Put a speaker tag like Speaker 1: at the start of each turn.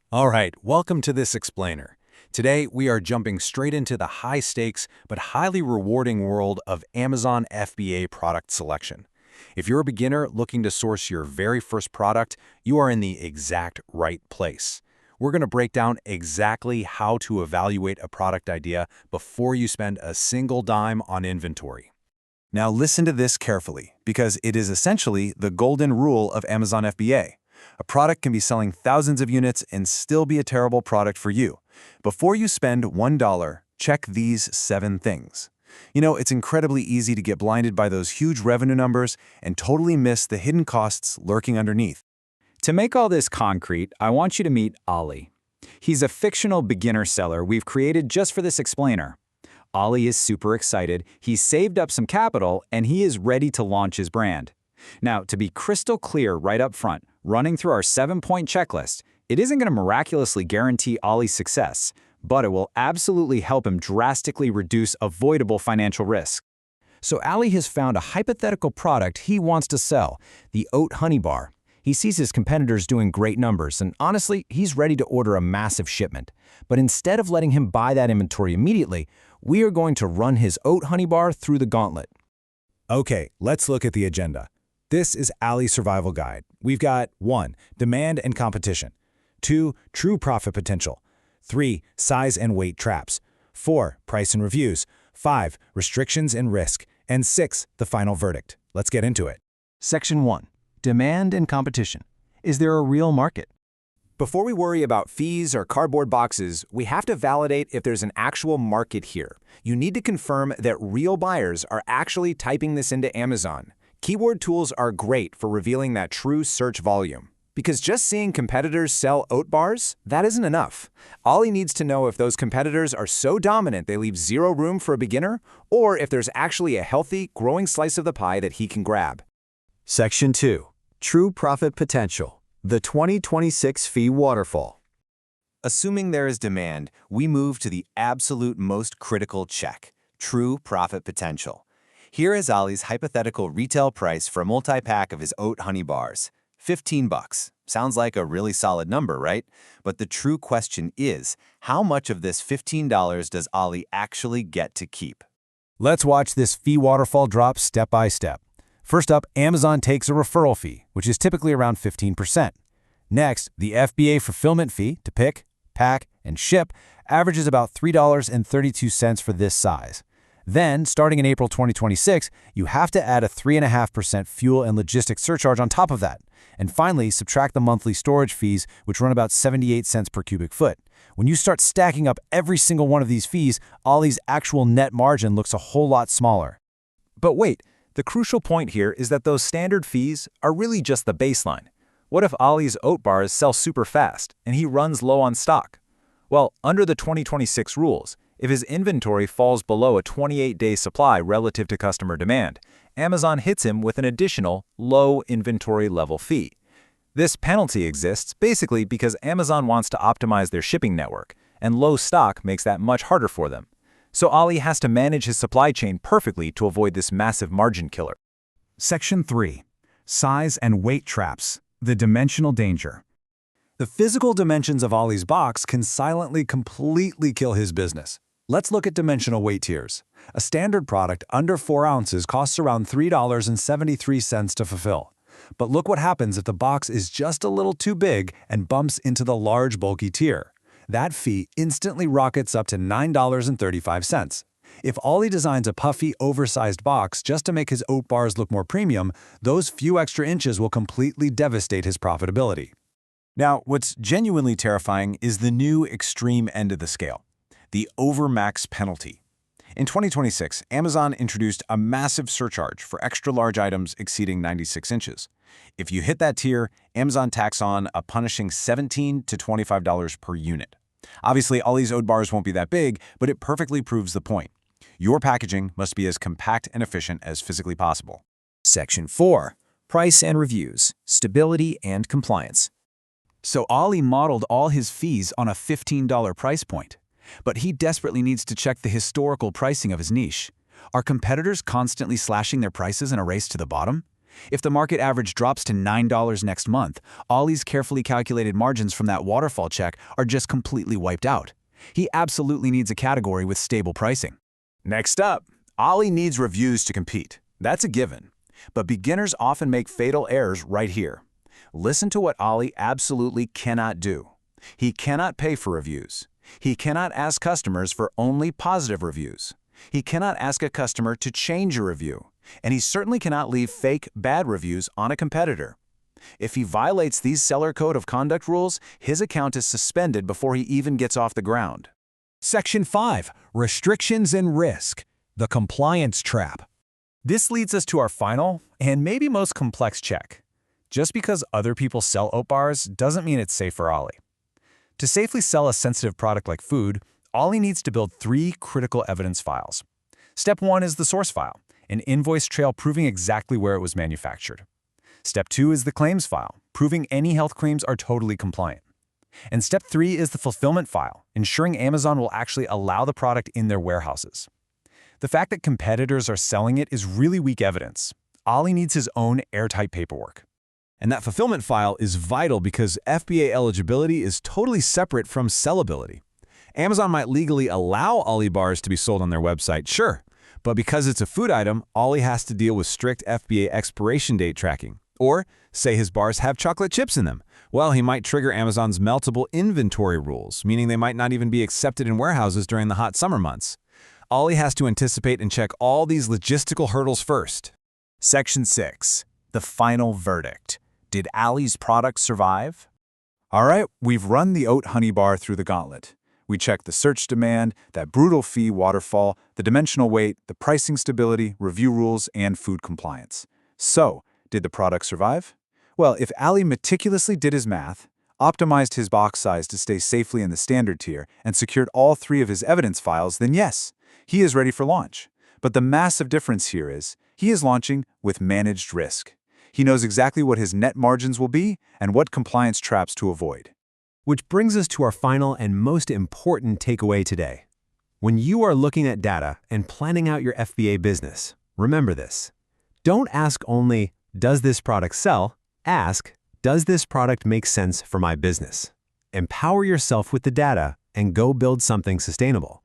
Speaker 1: All right, welcome to this explainer. Today, we are jumping straight into the high-stakes but highly rewarding world of Amazon FBA product selection. If you're a beginner looking to source your very first product, you are in the exact right place. We're going to break down exactly how to evaluate a product idea before you spend a single dime on inventory. Now listen to this carefully, because it is essentially the golden rule of Amazon FBA. A product can be selling thousands of units and still be a terrible product for you. Before you spend $1, check these 7 things. It's incredibly easy to get blinded by those huge revenue numbers and totally miss the hidden costs lurking underneath.
Speaker 2: To make all this concrete, I want you to meet Ali. He's a fictional beginner seller we've created just for this explainer. Ali is super excited, he's saved up some capital, and he is ready to launch his brand. Now, to be crystal clear right up front, running through our 7-point checklist, it isn't going to miraculously guarantee Ali's success, but it will absolutely help him drastically reduce avoidable financial risk.
Speaker 3: So Ali has found a hypothetical product he wants to sell, the Oat Honey Bar. He sees his competitors doing great numbers, and honestly, he's ready to order a massive shipment. But instead of letting him buy that inventory immediately, we are going to run his Oat Honey Bar through the gauntlet.
Speaker 1: Okay, let's look at the agenda. This is Ali's survival guide. We've got 1. Demand and competition. 2. True profit potential. 3. Size and weight traps. 4. Price and reviews. 5. Restrictions and risk. And 6. The final verdict. Let's get into it.
Speaker 3: Section 1. Demand and competition. Is there a real market?
Speaker 2: Before we worry about fees or cardboard boxes, we have to validate if there's an actual market here. You need to confirm that real buyers are actually typing this into Amazon. Keyword tools are great for revealing that true search volume. Because just seeing competitors sell oat bars, that isn't enough. Ali needs to know if those competitors are so dominant they leave zero room for a beginner, or if there's actually a healthy, growing slice of the pie that he can grab.
Speaker 4: Section 2. True Profit Potential. The 2026 Fee Waterfall.
Speaker 5: Assuming there is demand, we move to the absolute most critical check, true profit potential. Here is Ali's hypothetical retail price for a multi-pack of his Oat Honey Bars. $15. Sounds like a really solid number, right? But the true question is, how much of this $15 does Ali actually get to keep?
Speaker 1: Let's watch this fee waterfall drop step by step. First up, Amazon takes a referral fee, which is typically around 15%. Next, the FBA fulfillment fee to pick, pack, and ship averages about $3.32 for this size. Then, starting in April 2026, you have to add a 3.5% fuel and logistics surcharge on top of that. And finally, subtract the monthly storage fees, which run about 78 cents per cubic foot. When you start stacking up every single one of these fees, Ali's actual net margin looks a whole lot smaller.
Speaker 2: But wait, the crucial point here is that those standard fees are really just the baseline. What if Ali's oat bars sell super fast and he runs low on stock? Well, under the 2026 rules, if his inventory falls below a 28-day supply relative to customer demand, Amazon hits him with an additional low inventory level fee. This penalty exists basically because Amazon wants to optimize their shipping network, and low stock makes that much harder for them. So Ali has to manage his supply chain perfectly to avoid this massive margin killer.
Speaker 1: Section 3. Size and weight traps. The dimensional danger. The physical dimensions of Ali's box can silently completely kill his business. Let's look at dimensional weight tiers. A standard product under 4 ounces costs around $3.73 to fulfill. But look what happens if the box is just a little too big and bumps into the large, bulky tier. That fee instantly rockets up to $9.35. If Ali designs a puffy, oversized box just to make his oat bars look more premium, those few extra inches will completely devastate his profitability. Now, what's genuinely terrifying is the new extreme end of the scale, the overmax penalty. In 2026, Amazon introduced a massive surcharge for extra-large items exceeding 96 inches. If you hit that tier, Amazon tacks on a punishing $17 to $25 per unit. Obviously, Ali's oat bars won't be that big, but it perfectly proves the point. Your packaging must be as compact and efficient as physically possible.
Speaker 3: Section 4. Price and reviews, stability and compliance.
Speaker 6: So Ali modeled all his fees on a $15 price point. But he desperately needs to check the historical pricing of his niche. Are competitors constantly slashing their prices in a race to the bottom? If the market average drops to $9 next month, Ollie's carefully calculated margins from that waterfall check are just completely wiped out. He absolutely needs a category with stable pricing.
Speaker 2: Next up, Ollie needs reviews to compete. That's a given. But beginners often make fatal errors right here. Listen to what Ollie absolutely cannot do. He cannot pay for reviews. He cannot ask customers for only positive reviews. He cannot ask a customer to change a review. And he certainly cannot leave fake, bad reviews on a competitor. If he violates these seller code of conduct rules, his account is suspended before he even gets off the ground.
Speaker 1: Section 5. Restrictions and Risk. The Compliance Trap.
Speaker 2: This leads us to our final and maybe most complex check. Just because other people sell oat bars doesn't mean it's safe for Ollie. To safely sell a sensitive product like food, Ollie needs to build 3 critical evidence files. Step 1 is the source file, an invoice trail proving exactly where it was manufactured. Step 2 is the claims file, proving any health claims are totally compliant. And step 3 is the fulfillment file, ensuring Amazon will actually allow the product in their warehouses. The fact that competitors are selling it is really weak evidence. Ollie needs his own airtight paperwork.
Speaker 1: And that fulfillment file is vital because FBA eligibility is totally separate from sellability. Amazon might legally allow Ollie bars to be sold on their website, sure, but because it's a food item, Ollie has to deal with strict FBA expiration date tracking. Or, say his bars have chocolate chips in them. Well, he might trigger Amazon's meltable inventory rules, meaning they might not even be accepted in warehouses during the hot summer months. Ollie has to anticipate and check all these logistical hurdles first.
Speaker 2: Section 6. The final verdict. Did Ollie's product survive? All right, we've run the oat honey bar through the gauntlet. We checked the search demand, that brutal fee waterfall, the dimensional weight, the pricing stability, review rules, and food compliance. So, did the product survive? Well, if Ollie meticulously did his math, optimized his box size to stay safely in the standard tier, and secured all 3 of his evidence files, then yes, he is ready for launch. But the massive difference here is, he is launching with managed risk. He knows exactly what his net margins will be and what compliance traps to avoid.
Speaker 4: Which brings us to our final and most important takeaway today. When you are looking at data and planning out your FBA business, remember this. Don't ask only, does this product sell? Ask, does this product make sense for my business? Empower yourself with the data and go build something sustainable.